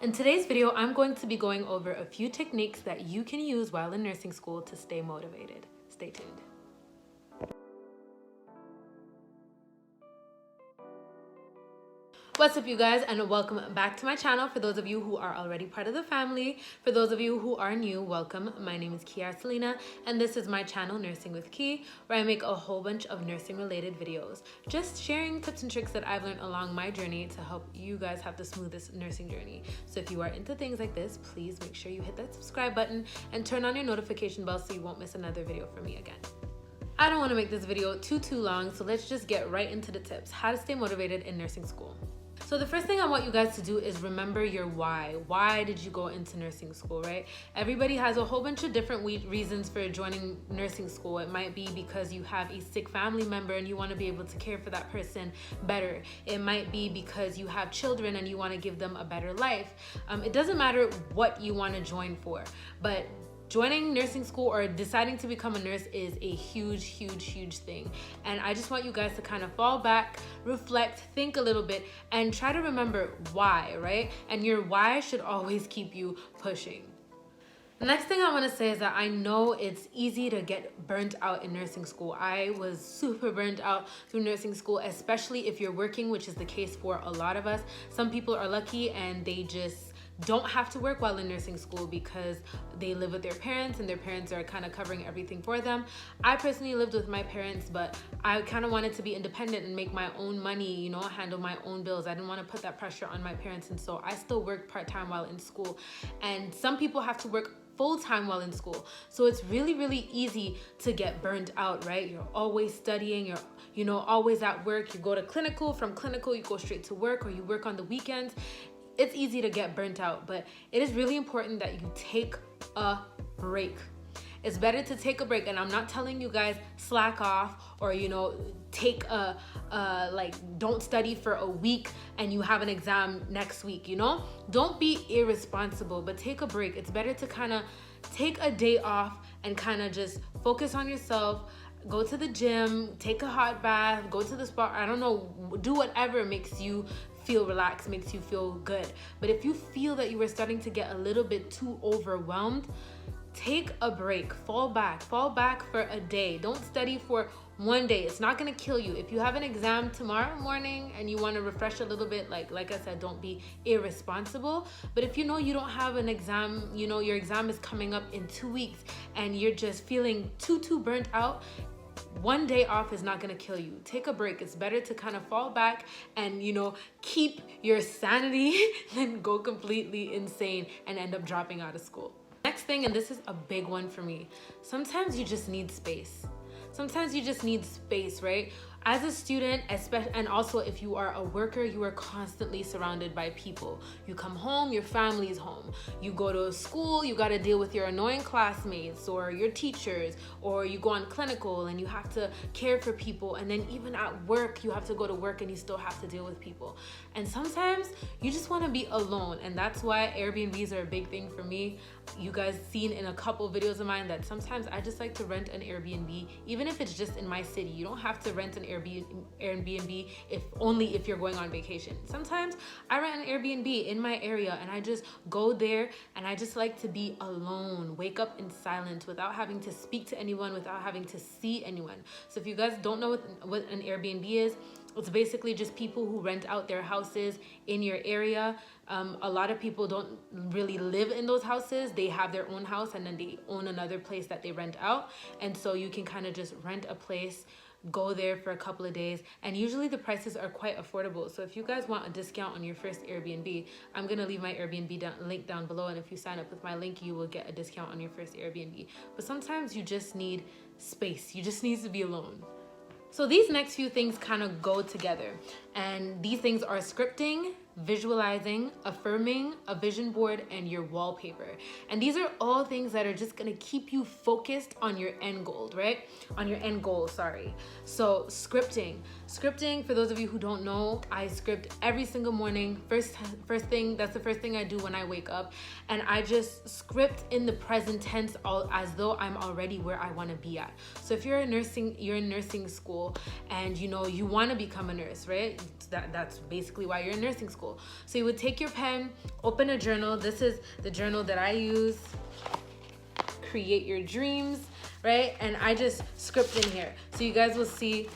In today's video, I'm going to be going over a few techniques that you can use while in nursing school to stay motivated. Stay tuned. What's up, you guys, and welcome back to my channel. For those of you who are already part of the family, for those of you who are new, welcome. My name is Kiara Selena, and this is my channel, Nursing with Ki, where I make a whole bunch of nursing-related videos, just sharing tips and tricks that I've learned along my journey to help you guys have the smoothest nursing journey. So if you are into things like this, please make sure you hit that subscribe button and turn on your notification bell so you won't miss another video from me again. I don't want to make this video too long, so let's just get right into the tips. How to stay motivated in nursing school. So the first thing I want you guys to do is remember your why. Why did you go into nursing school, right? Everybody has a whole bunch of different reasons for joining nursing school. It might be because you have a sick family member and you want to be able to care for that person better. It might be because you have children and you want to give them a better life. It doesn't matter what you want to join for, but joining nursing school or deciding to become a nurse is a huge thing. And I just want you guys to kind of fall back, reflect, think a little bit, and try to remember why, right? And your why should always keep you pushing. The next thing I want to say is that I know it's easy to get burnt out in nursing school. I was super burnt out through nursing school, especially if you're working, which is the case for a lot of us. Some people are lucky and they just don't have to work while in nursing school because they live with their parents and their parents are kind of covering everything for them. I personally lived with my parents, but I kind of wanted to be independent and make my own money, you know, handle my own bills. I didn't want to put that pressure on my parents, and so I still worked part-time while in school. And some people have to work full-time while in school, so it's really easy to get burned out, right? You're always studying, you're always at work. You go to clinical, from clinical you go straight to work, or you work on the weekends. It's easy to get burnt out, but it is really important that you take a break. It's better to take a break, and I'm not telling you guys slack off or take don't study for a week and you have an exam next week. Don't be irresponsible, but take a break. It's better to kind of take a day off and kind of just focus on yourself. Go to the gym, take a hot bath, go to the spa. I don't know, do whatever makes you feel relaxed, makes you feel good. But if you feel that you are starting to get a little bit too overwhelmed, take a break, fall back for a day. Don't study for one day. It's not gonna kill you. If you have an exam tomorrow morning and you want to refresh a little bit, like I said, don't be irresponsible. But if you know you don't have an exam, your exam is coming up in 2 weeks and you're just feeling too burnt out, one day off is not gonna kill you. Take a break. It's better to kind of fall back and keep your sanity than go completely insane and end up dropping out of school. Next thing, and this is a big one for me, sometimes you just need space. Sometimes you just need space, right? As a student, especially, and also if you are a worker, you are constantly surrounded by people. You come home, your family's home. You go to school, you got to deal with your annoying classmates or your teachers, or you go on clinical and you have to care for people. And then even at work, you have to go to work and you still have to deal with people. And sometimes you just want to be alone. And that's why Airbnbs are a big thing for me. You guys seen in a couple videos of mine that sometimes I just like to rent an Airbnb, even if it's just in my city. You don't have to rent an Airbnb if you're going on vacation. Sometimes I rent an Airbnb in my area and I just go there and I just like to be alone, wake up in silence without having to speak to anyone, without having to see anyone. So if you guys don't know what an Airbnb is, it's basically just people who rent out their houses in your area. A lot of people don't really live in those houses. They have their own house and then they own another place that they rent out. And so you can kind of just rent a place, go there for a couple of days, and usually the prices are quite affordable. So if you guys want a discount on your first Airbnb, I'm gonna leave my Airbnb link down below, and if you sign up with my link, you will get a discount on your first Airbnb. But sometimes you just need space. You just need to be alone. So these next few things kind of go together, and these things are scripting, visualizing, affirming, a vision board, and your wallpaper. And these are all things that are just gonna keep you focused on your end goal, right? On your end goal, sorry. So scripting. Scripting, for those of you who don't know, I script every single morning. First thing, that's the first thing I do when I wake up. And I just script in the present tense as though I'm already where I want to be at. So if you're in nursing school and you know you want to become a nurse, right? That's basically why you're in nursing school. So you would take your pen, open a journal. This is the journal that I use. Create Your Dreams, right? And I just script in here. So you guys will see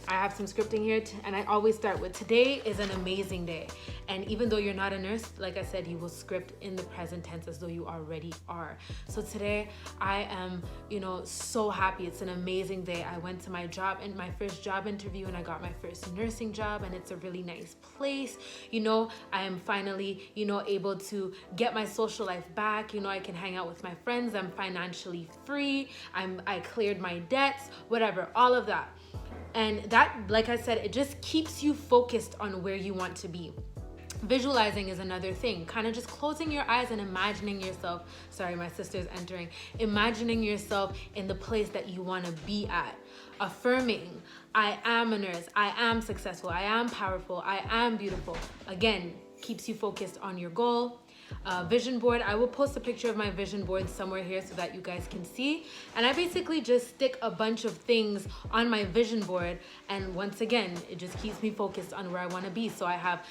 I have some scripting here, and I always start with, today is an amazing day. And even though you're not a nurse, like I said, you will script in the present tense as though you already are. So today I am, so happy. It's an amazing day. I went to my first job interview, and I got my first nursing job, and it's a really nice place. I am finally, able to get my social life back. I can hang out with my friends. I'm financially free. I cleared my debts, whatever, all of that. And that, like I said, it just keeps you focused on where you want to be. Visualizing is another thing, kind of just closing your eyes and imagining yourself, sorry, my sister's entering, imagining yourself in the place that you want to be at. Affirming, I am a nurse, I am successful, I am powerful, I am beautiful. Again, keeps you focused on your goal. Vision board, I will post a picture of my vision board somewhere here so that you guys can see. And I basically just stick a bunch of things on my vision board, and once again, it just keeps me focused on where I want to be. So I have,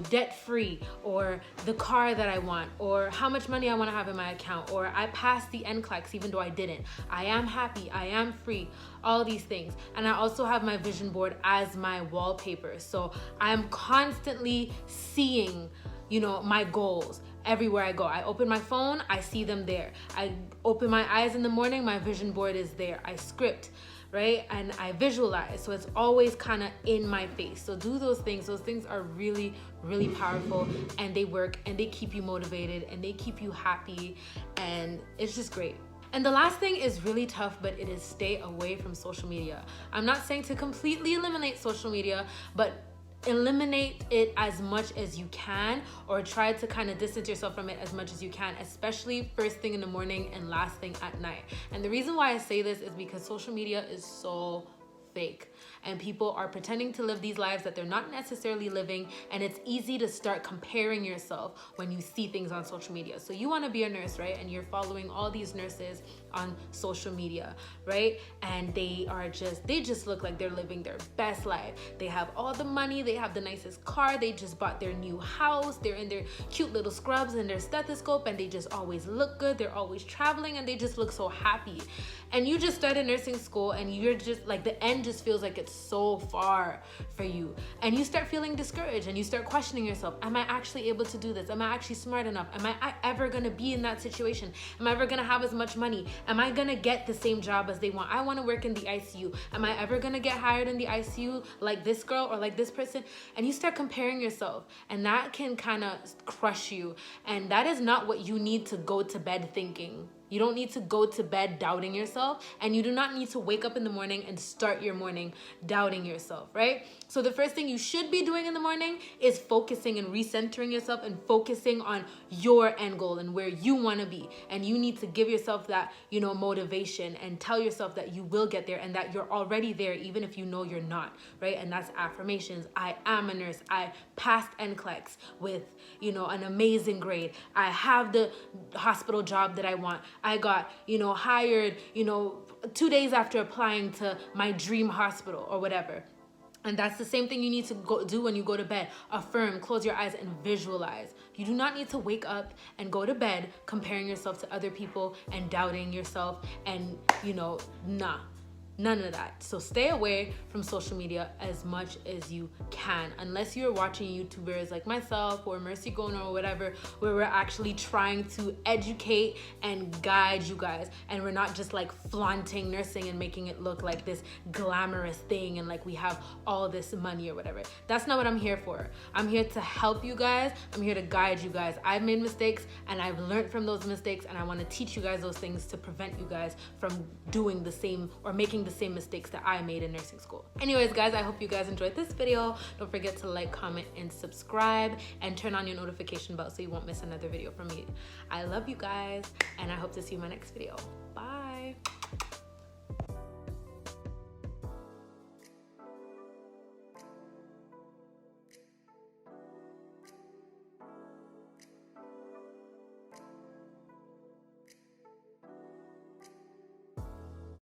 debt free, or the car that I want, or how much money I want to have in my account, or I passed the NCLEX even though I didn't. I am happy, I am free, all these things. And I also have my vision board as my wallpaper. So I'm constantly seeing, my goals. Everywhere I go, I open my phone, I see them there. I open my eyes in the morning, my vision board is there. I script, right? And I visualize. So it's always kind of in my face. So do those things. Those things are really, really powerful, and they work, and they keep you motivated, and they keep you happy, and it's just great. And the last thing is really tough, but it is stay away from social media. I'm not saying to completely eliminate social media, but eliminate it as much as you can, or try to kind of distance yourself from it as much as you can, especially first thing in the morning and last thing at night. And the reason why I say this is because social media is so fake, and people are pretending to live these lives that they're not necessarily living, and it's easy to start comparing yourself when you see things on social media. So you want to be a nurse, right? And you're following all these nurses on social media, right? And they just look like they're living their best life. They have all the money, they have the nicest car, they just bought their new house, they're in their cute little scrubs and their stethoscope, and they just always look good, they're always traveling, and they just look so happy. And you just started nursing school, and you're just like, the end just feels like it's so far for you, and you start feeling discouraged, and you start questioning yourself. Am I actually able to do this? Am I actually smart enough? Am I ever gonna be in that situation? Am I ever gonna have as much money? Am I gonna get the same job as they want? I want to work in the ICU. Am I ever gonna get hired in the ICU like this girl or like this person? And you start comparing yourself, and that can kind of crush you, and that is not what you need to go to bed thinking. You don't need to go to bed doubting yourself, and you do not need to wake up in the morning and start your morning doubting yourself, right? So the first thing you should be doing in the morning is focusing and recentering yourself and focusing on your end goal and where you want to be. And you need to give yourself that, motivation, and tell yourself that you will get there and that you're already there, even if you know you're not, right? And that's affirmations. I am a nurse. I passed NCLEX with, an amazing grade. I have the hospital job that I want. I got, hired, 2 days after applying to my dream hospital or whatever. And that's the same thing you need to do when you go to bed. Affirm, close your eyes, and visualize. You do not need to wake up and go to bed comparing yourself to other people and doubting yourself and, nah. None of that. So stay away from social media as much as you can, unless you're watching YouTubers like myself or Mercy Goner or whatever, where we're actually trying to educate and guide you guys, and we're not just like flaunting nursing and making it look like this glamorous thing and like we have all this money or whatever. That's not what I'm here for. I'm here to help you guys. I'm here to guide you guys. I've made mistakes, and I've learned from those mistakes, and I want to teach you guys those things to prevent you guys from doing the same or making the same mistakes that I made in nursing school. Anyways, guys, I hope you guys enjoyed this video. Don't forget to like, comment, and subscribe, and turn on your notification bell so you won't miss another video from me. I love you guys, and I hope to see you in my next video. Bye.